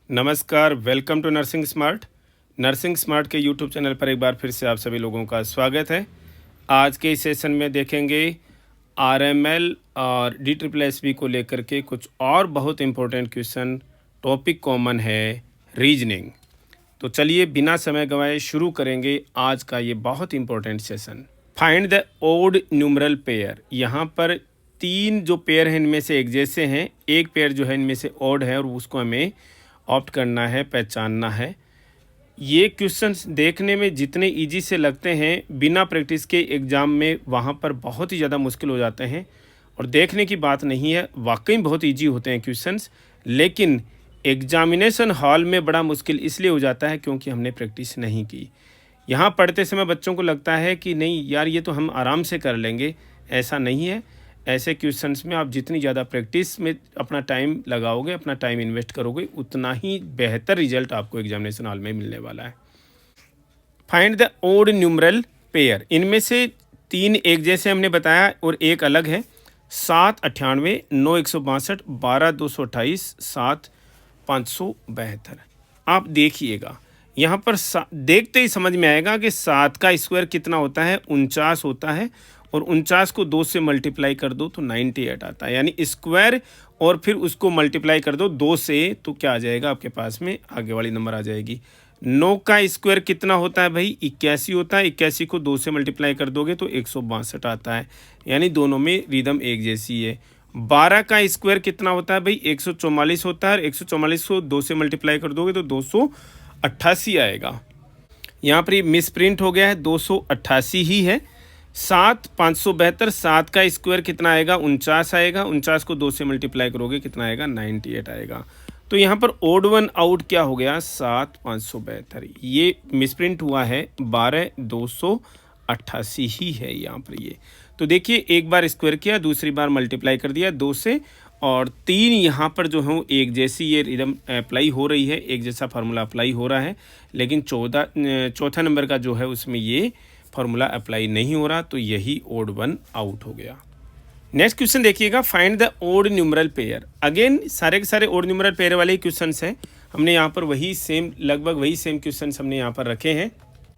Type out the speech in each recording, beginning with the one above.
नमस्कार, welcome to nursing smart. Nursing smart के YouTube channel पर एक बार फिर से आप सभी लोगों का स्वागत है। आज के इस सेशन में देखेंगे आरएमएल और DSSB को लेकर के कुछ और बहुत इम्पोर्टेंट क्वेश्चन। टॉपिक कॉमन है रीजनिंग। तो चलिए बिना समय गंवाए शुरू करेंगे आज का ये बहुत important session. Find the odd numeral pair. यहाँ पर तीन जो पेयर हैं इनमें से एक जैसे हैं, एक पेयर जो है इनमें से ओड है और उसको हमें ऑप्ट करना है, पहचानना है। ये क्वेश्चंस देखने में जितने इजी से लगते हैं, बिना प्रैक्टिस के एग्ज़ाम में वहाँ पर बहुत ही ज़्यादा मुश्किल हो जाते हैं। और देखने की बात नहीं है, वाकई बहुत इजी होते हैं क्वेश्चंस, लेकिन एग्जामिनेशन हॉल में बड़ा मुश्किल इसलिए हो जाता है क्योंकि हमने प्रैक्टिस नहीं की। यहाँ पढ़ते समय बच्चों को लगता है कि नहीं यार ये तो हम आराम से कर लेंगे, ऐसा नहीं है। ऐसे क्वेश्चंस में आप जितनी ज़्यादा प्रैक्टिस में अपना टाइम लगाओगे, अपना टाइम इन्वेस्ट करोगे, उतना ही बेहतर रिजल्ट आपको एग्जामिनेशन हॉल में मिलने वाला है। Find the odd numeral pair. इनमें से तीन एक जैसे हमने बताया और एक अलग है। 798, 9 162, 12 228, 7 572। आप देखिएगा यहाँ पर देखते ही समझ में आएगा कि 7 का स्क्वायर कितना होता है, 49 होता है। और 49 को 2 से मल्टीप्लाई कर दो तो 98 आता है, यानी स्क्वायर और फिर उसको मल्टीप्लाई कर दो 2 से तो क्या आ जाएगा आपके पास में, आगे वाली नंबर आ जाएगी। 9 का स्क्वायर कितना होता है भाई, 81 होता है। 81 को 2 से मल्टीप्लाई कर दोगे तो 162 आता है, यानी दोनों में रिदम एक जैसी है। 12 का स्क्वायर कितना होता है भाई, 144 होता है। 144 को 2 से मल्टीप्लाई कर दोगे तो 288 आएगा। यहाँ पर मिस प्रिंट हो गया है, 288 ही है। 7 572, 7 का स्क्वायर कितना आएगा, 49 आएगा। 49 को 2 से मल्टीप्लाई करोगे कितना आएगा, 98 आएगा। तो यहाँ पर ओड वन आउट क्या हो गया, 7 572। ये मिसप्रिंट हुआ है, 12 288 ही है यहाँ पर ये। तो देखिए एक बार स्क्वायर किया, दूसरी बार मल्टीप्लाई कर दिया 2 से, और 3 यहाँ पर जो है एक जैसी ये रिदम अप्लाई हो रही है, एक जैसा फार्मूला अप्लाई हो रहा है। लेकिन चौथा नंबर का जो है उसमें ये फार्मूला अप्लाई नहीं हो रहा, तो यही ओड वन आउट हो गया। नेक्स्ट क्वेश्चन देखिएगा, find the odd numeral pair. Again सारे के सारे ओड न्यूमरल पेयर वाले क्वेश्चंस हैं। हमने यहाँ पर वही सेम, लगभग वही सेम क्वेश्चंस हमने यहाँ पर रखे हैं।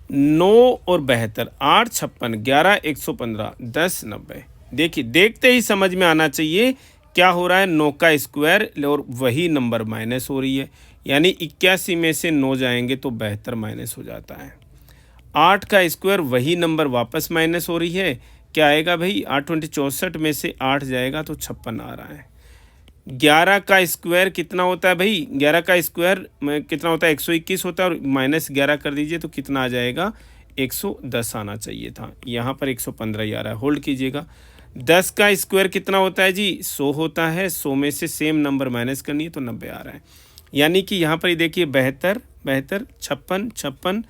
9 और 72, 8 56, 11 115, 10 90। देखिए देखते ही समझ में आना चाहिए क्या हो रहा है, 9 का स्क्वायर और वही नंबर माइनस हो रही है, यानी 81 में से 9 जाएंगे तो 72 माइनस हो जाता है। 8 का स्क्वायर वही नंबर वापस माइनस हो रही है, क्या आएगा भाई, 8 64 में से 8 जाएगा तो 56 आ रहा है। 11 का स्क्वायर कितना होता है भाई, 11 का स्क्वायर कितना होता है, 121 होता है, और माइनस 11 कर दीजिए तो कितना आ जाएगा, 110 आना चाहिए था, यहाँ पर 115 ही आ रहा है, होल्ड कीजिएगा। 10 का स्क्वायर कितना होता है जी, 100 होता है। 100 में से सेम नंबर माइनस करनी है तो 90 आ रहा है, यानी कि यहाँ पर देखिए 72 72, 56 56,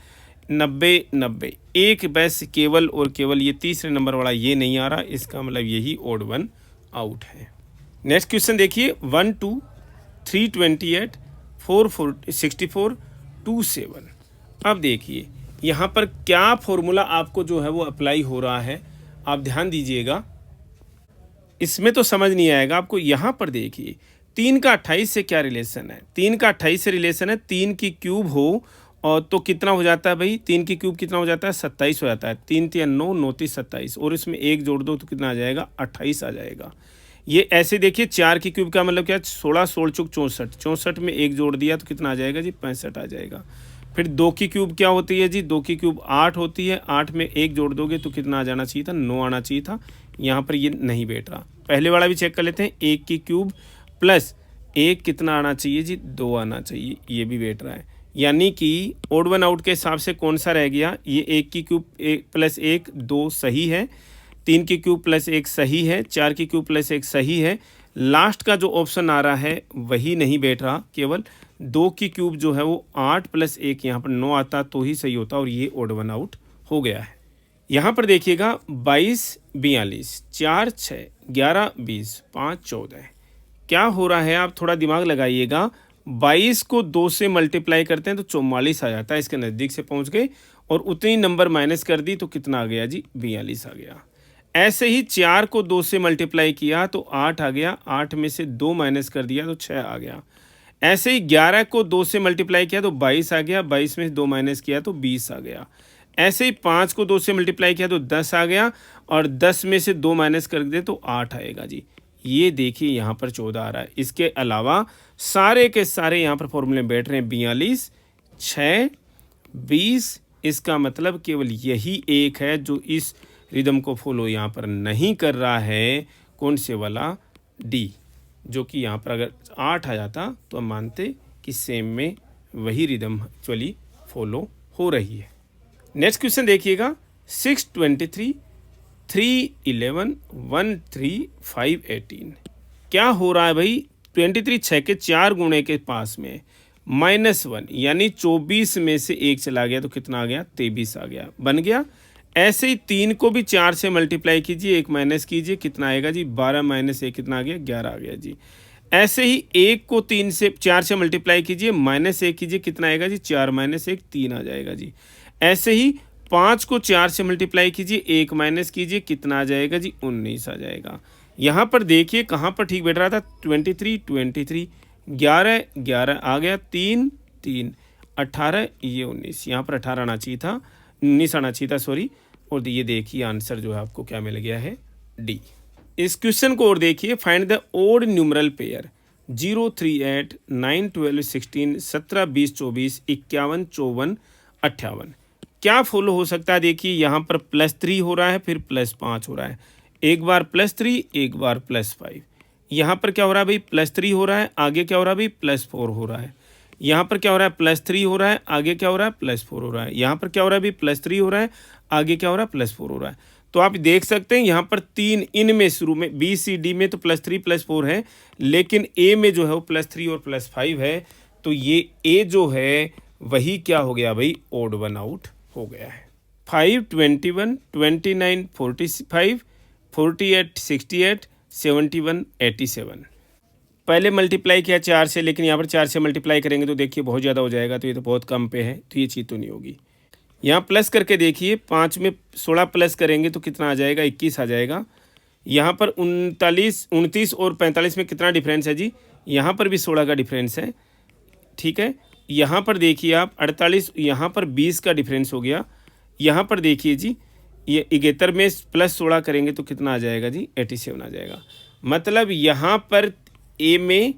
90 90, एक बस केवल और केवल ये तीसरे नंबर वाला ये नहीं आ रहा, इसका मतलब यही ओड वन आउट है। नेक्स्ट क्वेश्चन देखिए, 1 2 328, 4 64, 2 7। अब देखिए यहाँ पर क्या फॉर्मूला आपको जो है वो अप्लाई हो रहा है, आप ध्यान दीजिएगा, इसमें तो समझ नहीं आएगा आपको। यहाँ पर देखिए 3 का 28 से क्या रिलेशन है, 3 का 28 से रिलेशन है, 3 की क्यूब हो और तो कितना हो जाता है भाई, 3 की क्यूब कितना हो जाता है, 27 हो जाता है। 3 3 9 9 3 27, और इसमें एक जोड़ दो तो कितना आ जाएगा, 28 आ जाएगा। ये ऐसे देखिए 4 की क्यूब का मतलब क्या, 16 16 चौक 64, 64 में एक जोड़ दिया तो कितना आ जाएगा जी, 65 आ जाएगा। फिर 2 की क्यूब क्या होती है जी, 2 की क्यूब 8 होती है, 8 में एक जोड़ दोगे तो कितना आ जाना चाहिए था, 9 आना चाहिए था। यहाँ पर ये नहीं बैठ रहा। पहले वाला भी चेक कर लेते हैं, 1 की क्यूब प्लस 1 कितना आना चाहिए जी, 2 आना चाहिए, ये भी बैठ रहा है। यानी कि ओड वन आउट के हिसाब से कौन सा रह गया, ये 1 की क्यूब प्लस 1 2 सही है, 3 की क्यूब प्लस 1 सही है, 4 की क्यूब प्लस 1 सही है। लास्ट का जो ऑप्शन आ रहा है वही नहीं बैठ रहा, केवल 2 की क्यूब जो है वो 8 प्लस 1 यहाँ पर 9 आता तो ही सही होता, और ये ओड वन आउट हो गया है। यहाँ पर देखिएगा 22 42, 4 6, 11 20, 5 14, क्या हो रहा है, आप थोड़ा दिमाग लगाइएगा। 22 को 2 से मल्टीप्लाई करते हैं तो 44 आ जाता है, इसके नज़दीक से पहुंच गए, और उतनी नंबर माइनस कर दी तो कितना आ गया जी, 42 आ गया। ऐसे ही 4 को 2 से मल्टीप्लाई किया तो 8 आ गया, 8 में से 2 माइनस कर दिया तो 6 आ गया। ऐसे ही 11 को 2 से मल्टीप्लाई किया तो 22 आ गया, 22 में 2 माइनस किया तो 20 आ गया। ऐसे ही 5 को 2 से मल्टीप्लाई किया तो 10 आ गया, और 10 में से 2 माइनस कर दे तो 8 आएगा जी। ये देखिए यहाँ पर 14 आ रहा है। इसके अलावा सारे के सारे यहाँ पर फॉर्मूले बैठ रहे हैं, 42, 6, 20। इसका मतलब केवल यही एक है जो इस रिदम को फॉलो यहाँ पर नहीं कर रहा है, कौन से वाला, डी, जो कि यहाँ पर अगर 8 आ जाता तो हम मानते कि सेम में वही रिदम एक्चुअली फॉलो हो रही है। नेक्स्ट क्वेश्चन देखिएगा, 623, 311, 13, 518। क्या हो रहा है भाई, 23 6 के 4 गुणे के पास में -1 यानी 24 में से 1 चला गया तो कितना आ गया, 23 आ गया, बन गया। ऐसे ही 3 को भी 4 से मल्टीप्लाई कीजिए, 1 माइनस कीजिए, कितना आएगा जी, 12 माइनस 1 कितना आ गया, 11 आ गया जी। ऐसे ही 1 को 4 से मल्टीप्लाई कीजिए, -1 कीजिए, कितना आएगा जी, 4 माइनस 1 3 आ जाएगा जी। ऐसे ही 5 को 4 से मल्टीप्लाई कीजिए, 1 माइनस कीजिए, कितना आ जाएगा जी, 19 आ जाएगा। यहाँ पर देखिए कहाँ पर ठीक बैठ रहा था, 23 23, 11 11 आ गया, 3 3, 18, ये 19, यहाँ पर 18 आना चाहिए था, 19 आना चाहिए था, सॉरी। और ये देखिए आंसर जो है आपको क्या मिल गया है, डी। इस क्वेश्चन को और देखिए, find the odd numeral pair 0 3 8 9 12 16 17 20 24 51 54 58। क्या फॉलो हो सकता है, देखिए यहाँ पर +3 हो रहा है, फिर +5 हो रहा है, एक बार +3 एक बार +5। यहाँ पर क्या हो रहा है भाई, +3 हो रहा है, आगे क्या हो रहा है भाई, +4 हो रहा है। यहाँ पर क्या हो रहा है, +3 हो रहा है, आगे क्या हो रहा है, +4 हो रहा है। यहाँ पर क्या हो रहा है भाई, +3 हो रहा है, आगे क्या हो रहा है, +4 हो रहा है। तो आप देख सकते हैं यहाँ पर 3 इनमें शुरू में बी सी डी में तो +3 +4 है, लेकिन ए में जो है वो +3 और +5 है। तो ये ए जो है वही क्या हो गया भाई, ओड वन आउट हो गया है। 5 21 29 45 48 68 71 87। पहले मल्टीप्लाई किया 4 से, लेकिन यहाँ पर 4 से मल्टीप्लाई करेंगे तो देखिए बहुत ज़्यादा हो जाएगा, तो ये तो बहुत कम पे है, तो ये चीज़ तो नहीं होगी। यहाँ प्लस करके देखिए, 5 में 16 प्लस करेंगे तो कितना आ जाएगा, 21 आ जाएगा। यहाँ पर 29 और 45 में कितना डिफरेंस है जी, यहाँ पर भी 16 का डिफरेंस है, ठीक है। यहाँ पर देखिए आप 48, यहाँ पर 20 का डिफरेंस हो गया। यहाँ पर देखिए जी, ये 71 में +16 करेंगे तो कितना आ जाएगा जी, 87 आ जाएगा। मतलब यहाँ पर ए में,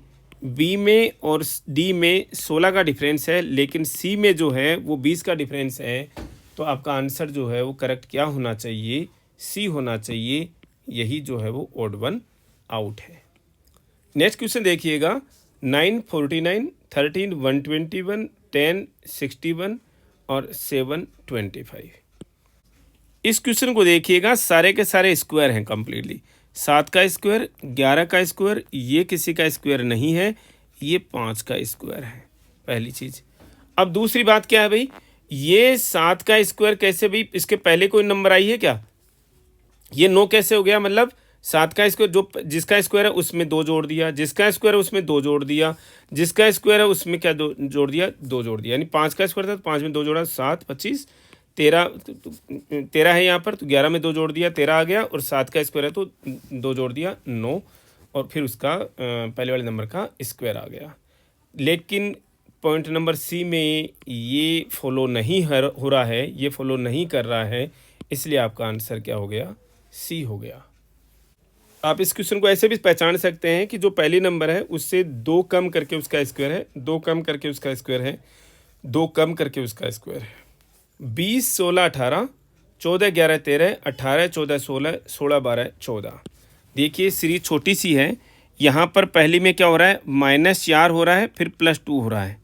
बी में और डी में 16 का डिफरेंस है, लेकिन सी में जो है वो 20 का डिफरेंस है। तो आपका आंसर जो है वो करेक्ट क्या होना चाहिए, सी होना चाहिए। यही जो है वो ओड वन आउट है। नेक्स्ट क्वेश्चन देखिएगा, 9 49 13 121 10 61 और 7 25। इस क्वेश्चन को देखिएगा, सारे के सारे स्क्वायर हैं कंप्लीटली। 7 का स्क्वायर, 11 का स्क्वायर, ये किसी का स्क्वायर नहीं है, ये 5 का स्क्वायर है, पहली चीज़। अब दूसरी बात क्या है भाई, ये 7 का स्क्वायर कैसे भाई, इसके पहले कोई नंबर आई है क्या, ये 9 कैसे हो गया, मतलब 7 का स्क्वायर, जो जिसका स्क्वायर है उसमें 2 जोड़ दिया, जिसका स्क्वायर है उसमें 2 जोड़ दिया, जिसका स्क्वायर है उसमें क्या जोड़ दिया, 2 जोड़ दिया, यानी 5 का स्क्वायर था तो 5 में 2 जोड़ा, 7 25 13 है यहाँ पर, तो 11 में 2 जोड़ दिया, 13 आ गया, और 7 का स्क्वायर है तो 2 जोड़ दिया, 9, और फिर उसका पहले वाले नंबर का स्क्वायर आ गया। लेकिन पॉइंट नंबर सी में ये फॉलो नहीं हो रहा है, ये फॉलो नहीं कर रहा है, इसलिए आपका आंसर क्या हो गया, सी हो गया। आप इस क्वेश्चन को ऐसे भी पहचान सकते हैं कि जो पहली नंबर है उससे 2 कम करके उसका स्क्वायर है, 2 कम करके उसका स्क्वायर है, 2 कम करके उसका स्क्वायर है। 20 16 18 14 11 13 18 14 16 16 12 14। देखिए सीरीज छोटी सी है, यहाँ पर पहली में क्या हो रहा है, -4 हो रहा है, फिर +2 हो रहा है।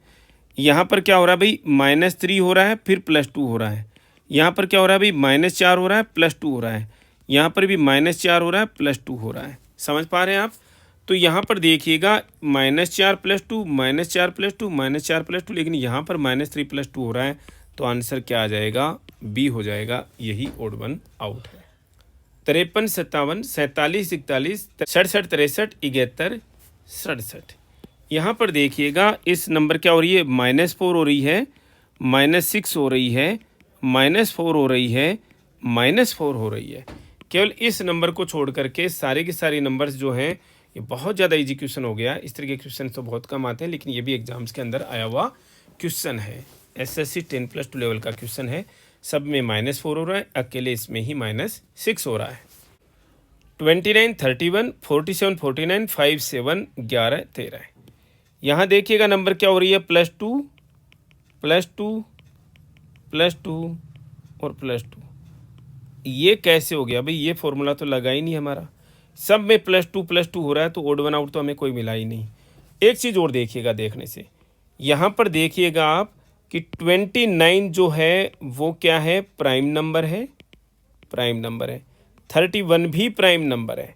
यहाँ पर क्या हो रहा है भाई, -3 हो रहा है, फिर +2 हो रहा है। यहाँ पर क्या हो रहा है भाई, -4 हो रहा है, +2 हो रहा है। यहाँ पर भी -4 हो रहा है, +2 हो रहा है। समझ पा रहे हैं आप। तो यहाँ पर देखिएगा -4 +2 -4 +2 -4 +2, लेकिन यहाँ पर -3 +2 हो रहा है, तो आंसर क्या आ जाएगा, बी हो जाएगा। यही ओड वन आउट है। 53 57 47 41 67 63 71 67। यहाँ पर देखिएगा इस नंबर क्या हो रही है, -4 हो रही है, -6 हो रही है, -4 हो रही है, -4 हो रही है। केवल इस नंबर को छोड़ करके सारे के सारे नंबर्स जो हैं ये बहुत ज़्यादा इजी क्वेश्चन हो गया। इस तरह के क्वेश्चन तो बहुत कम आते हैं, लेकिन ये भी एग्जाम्स के अंदर आया हुआ क्वेश्चन है। SSC 10+2 लेवल का क्वेश्चन है। सब में -4 हो रहा है, अकेले इसमें ही -6 हो रहा है। 29, 31, 47, 49, 5, 7, 11, 13 यहाँ देखिएगा नंबर क्या हो रही है, +2 +2 +2 और +2। ये कैसे हो गया भाई, ये फॉर्मूला तो लगा ही नहीं हमारा। सब में +2 हो रहा है, तो ओड वन आउट तो हमें कोई मिला ही नहीं। एक चीज़ और देखिएगा, देखने से यहाँ पर देखिएगा आप कि 29 जो है वो क्या है, प्राइम नंबर है, प्राइम नंबर है। 31 भी प्राइम नंबर है।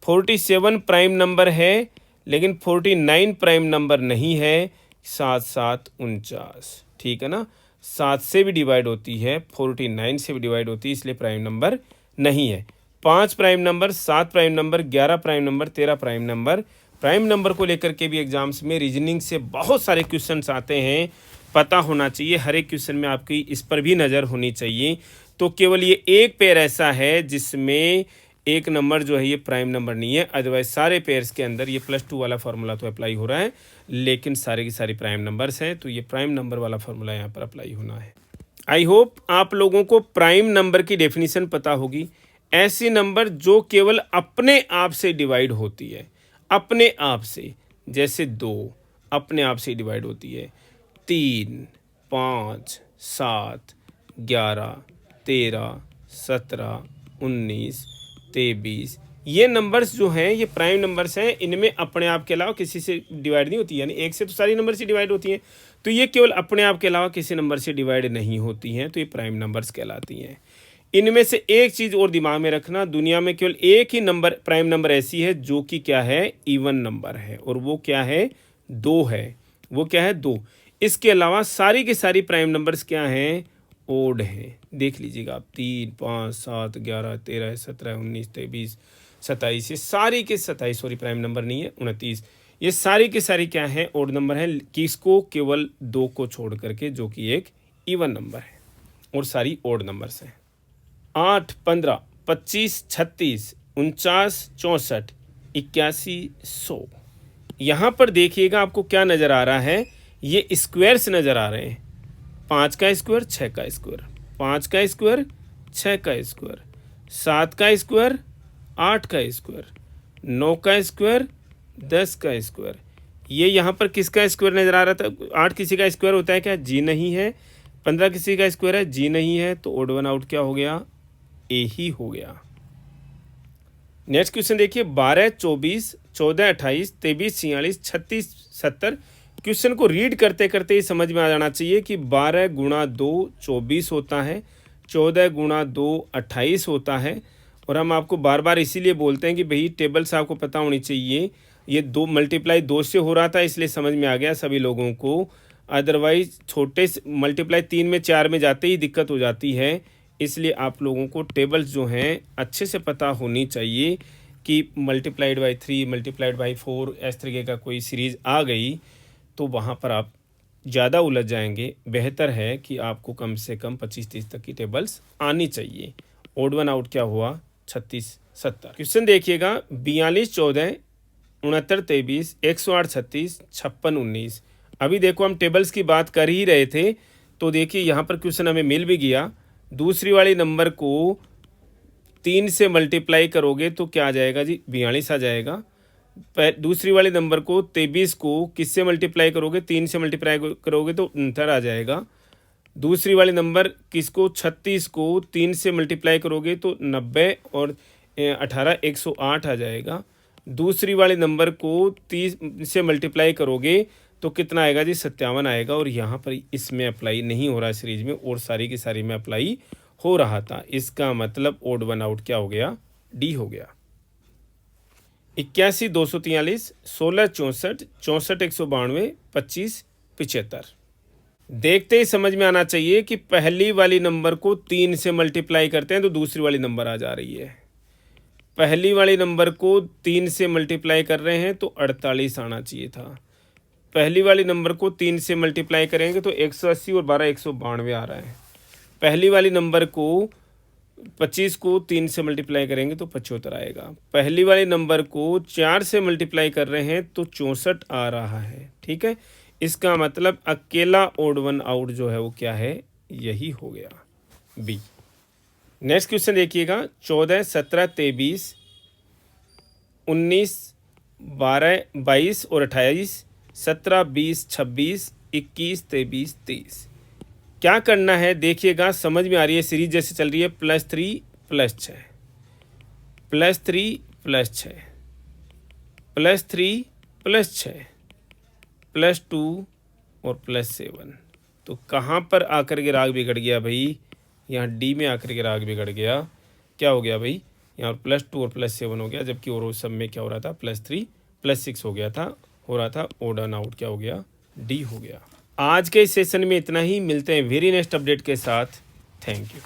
47 प्राइम नंबर है, लेकिन 49 प्राइम नंबर नहीं है। 7 7 49, ठीक है ना, 7 से भी डिवाइड होती है, 49 से भी डिवाइड होती है, इसलिए प्राइम नंबर नहीं है। 5 prime number, 7 prime number, 11 prime number, 13 prime number. Prime number को लेकर के भी एग्जाम्स में रीजनिंग से बहुत सारे क्वेश्चंस आते हैं, पता होना चाहिए। हर एक क्वेश्चन में आपकी इस पर भी नज़र होनी चाहिए। तो केवल ये एक पेयर ऐसा है जिसमें एक नंबर जो है ये प्राइम नंबर नहीं है, अदरवाइज सारे पेयर्स के अंदर ये +2 वाला फार्मूला तो अप्लाई हो रहा है, लेकिन सारे की सारी प्राइम नंबर्स हैं, तो ये प्राइम नंबर वाला फार्मूला यहाँ पर अप्लाई होना है। आई होप आप लोगों को प्राइम नंबर की डेफिनेशन पता होगी। ऐसी नंबर जो केवल अपने आप से डिवाइड होती है, अपने आप से, जैसे 2 अपने आप से डिवाइड होती है, 3, 5, 7, 11, 13, 17, 19, 23, ये नंबर्स जो हैं ये प्राइम नंबर्स हैं। इनमें अपने आप के अलावा किसी से डिवाइड नहीं होती, यानी एक से तो सारी नंबर से डिवाइड होती हैं, तो ये केवल अपने आप के अलावा किसी नंबर से डिवाइड नहीं होती हैं, तो ये प्राइम नंबर्स कहलाती हैं। इनमें से एक चीज़ और दिमाग में रखना, दुनिया में केवल एक ही नंबर प्राइम नंबर ऐसी है जो कि क्या है, इवन नंबर है, और वो क्या है, 2 है। वो क्या है, 2। इसके अलावा सारी की सारी प्राइम नंबर्स क्या हैं, ओड हैं। देख लीजिएगा आप, 3, 5, 7, 11, 13, 17, 19, 23, 27, ये सारी के 27, सॉरी प्राइम नंबर नहीं है, 29, ये सारी की सारी क्या है, ओड नंबर है। किसको, केवल 2 को छोड़ करके, जो कि एक इवन नंबर है, और सारी ओड नंबर्स हैं। 8, 15, 25, 36, 49, 64, 81, 100। यहाँ पर देखिएगा आपको क्या नज़र आ रहा है, ये स्क्वायर्स नज़र आ रहे हैं। 5 का स्क्वायर, 6 का स्क्वायर, 5 का स्क्वायर, 6 का स्क्वायर, 7 का स्क्वायर, 8 का स्क्वायर, 9 का स्क्वायर, 10 का स्क्वायर। ये यहाँ पर किसका स्क्वायर नज़र आ रहा था, 8 किसी का स्क्वायर होता है क्या, जी नहीं है। 15 किसी का स्क्वायर है, जी नहीं है, तो ओड वन आउट क्या हो गया, ए ही हो गया। नेक्स्ट क्वेश्चन देखिए, 12, 24, 14, 28, 23, 46, 36, 70। क्वेश्चन को रीड करते करते ही समझ में आ जाना चाहिए कि 12 गुणा 2 24 होता है, 14 गुणा 2 28 होता है। और हम आपको बार बार इसीलिए बोलते हैं कि भाई टेबल्स आपको पता होनी चाहिए। ये 2 मल्टीप्लाई 2 से हो रहा था, इसलिए समझ में आ गया सभी लोगों को। अदरवाइज छोटे मल्टीप्लाई 3 में 4 में जाते ही दिक्कत हो जाती है, इसलिए आप लोगों को टेबल्स जो हैं अच्छे से पता होनी चाहिए कि मल्टीप्लाइड बाई 3, मल्टीप्लाइड बाई 4, इस तरीके का कोई सीरीज़ आ गई तो वहाँ पर आप ज़्यादा उलझ जाएंगे। बेहतर है कि आपको कम से कम 25-30 तक की टेबल्स आनी चाहिए। ओड वन आउट क्या हुआ, 36 70। क्वेश्चन देखिएगा, 42 14, 69 23, 108 36, 56 19। अभी देखो हम टेबल्स की बात कर ही रहे थे, तो देखिए यहाँ पर क्वेश्चन हमें मिल भी गया। दूसरी वाली नंबर को 3 से मल्टीप्लाई करोगे तो क्या आ जाएगा जी, 42 आ जाएगा। दूसरी वाले नंबर को 23 को किससे मल्टीप्लाई करोगे, 3 से मल्टीप्लाई करोगे तो 69 आ जाएगा। दूसरी वाले नंबर किसको, 36 को 3 से मल्टीप्लाई करोगे तो 90, और 18 108 आ जाएगा। दूसरी वाले नंबर को 30 से मल्टीप्लाई करोगे तो कितना आएगा जी, 57 आएगा। और यहाँ पर इसमें अप्लाई नहीं हो रहा है सीरीज में, और सारी की सारी में अप्लाई हो रहा था। इसका मतलब ओड वन आउट क्या हो गया, डी हो गया। 81 243, 16 64, 64 192, 25 75। देखते ही समझ में आना चाहिए कि पहली वाली नंबर को 3 से मल्टीप्लाई करते हैं तो दूसरी वाली नंबर आ जा रही है। पहली वाली नंबर को 3 से मल्टीप्लाई कर रहे हैं तो 48 आना चाहिए था। पहली वाली नंबर को 3 से मल्टीप्लाई करेंगे तो 180 और 12 192 आ रहा है। पहली वाली नंबर को 25 को 3 से मल्टीप्लाई करेंगे तो 75 आएगा। पहली वाले नंबर को 4 से मल्टीप्लाई कर रहे हैं तो 64 आ रहा है। ठीक है, इसका मतलब अकेला ओड वन आउट जो है वो क्या है, यही हो गया, बी। नेक्स्ट क्वेश्चन देखिएगा, 14, 17, 23, 19, 12, 22 और 28, 17, 20, 26, 21, 23, 23। क्या करना है देखिएगा, समझ में आ रही है, सीरीज जैसे चल रही है, +3 +6, +3 +6, +3 +6, +2 और +7। तो कहाँ पर आकर के राग बिगड़ गया भाई, यहाँ डी में आकर के राग बिगड़ गया। क्या हो गया भाई, यहाँ +2 और +7 हो गया, जबकि और सब में क्या हो रहा था, +3 +6 हो गया था, हो रहा था ओड एंड आउट, क्या हो गया, डी हो गया। आज के इस सेशन में इतना ही, मिलते हैं वेरी नेक्स्ट अपडेट के साथ। Thank you.